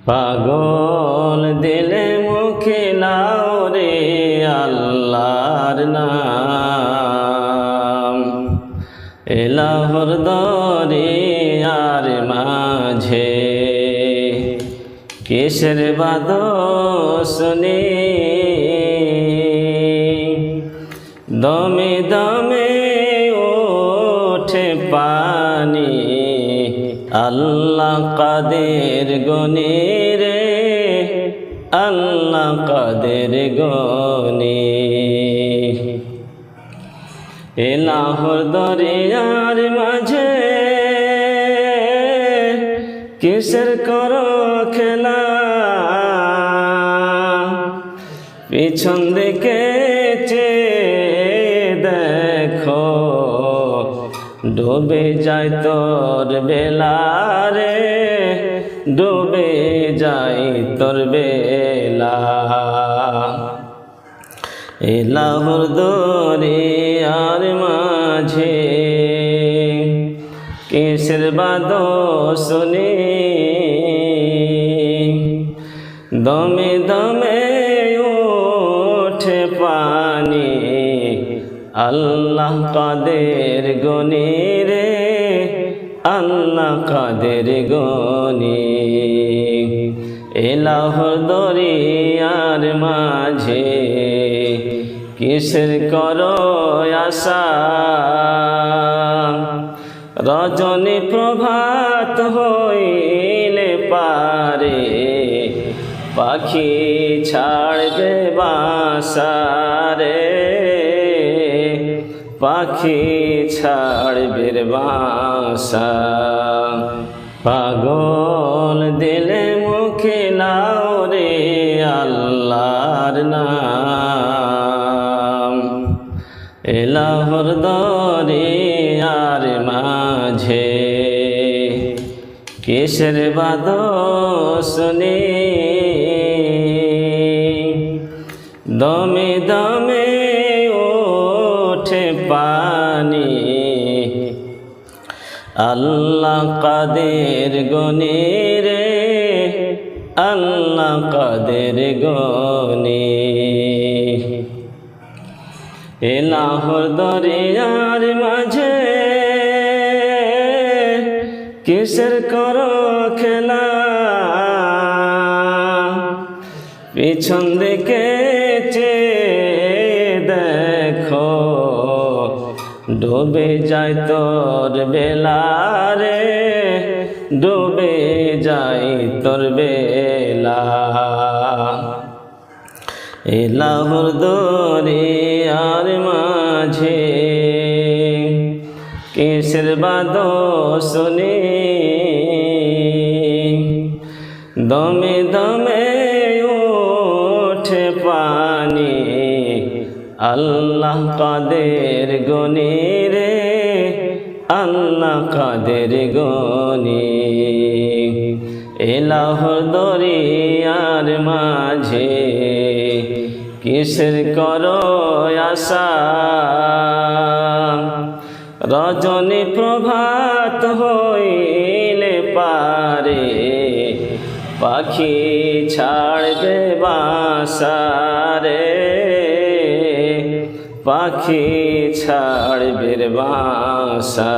পাগল দিলে মুখে নাও রে আল্লাহর নাম, এলাহর দরিয়ার মাঝে কিসের বাদশনি, দমে দমে ওঠে পানি, আল্লাহ কাদের গনি রে, আল্লাহ কাদের গনি। এলাহর দরিয়ার মাঝে কিসের করো খেলা, পিছন দিকে দেখো ডুবে যায় তোর বেলা রে, ডুবে যায় তোর বেলা। এলাহর দরিয়ার মাঝে কিসের বাদশনি, দমে দমে ওঠে পানি, আল্লাহ কাদের গনি রে, আল্লাহ কাদের গনি। এলাহর দরিয়ার মাঝে কিসের করো আশা, রজনী প্রভাত হইলে পারে পাখি ছাড়বে বাসা রে, পাখি ছাড়বে বাসা। পাগল দিলে মুখে নাও রে আল্লাহর নাম, এলাহর দরিয়ার মাঝে কিসের বাদশনি, দমে দমে ওঠে পানি, আল্লাহ কাদের গনি রে, আল্লাহ কাদের গনি। এলাহর দরিয়ার মাঝে কিসের করো খেলা, পিছন দিকে দেখো ডুবে যায় তোর বেলা রে, ডুবে যায় তোর বেলা। এলাহর দরিয়ার মাঝে কিসের বাদশনি, দমে দমে ওঠে পানি, আল্লাহ কাদের গনি রে, আল্লাহ কাদের গনি। এলাহর দরিয়ার মাঝে কিসের করো আশা, রজনী প্রভাত হইলে পারে পাখি ছাড়বে বাসা রে, পাখি ছাড়বে বাসা।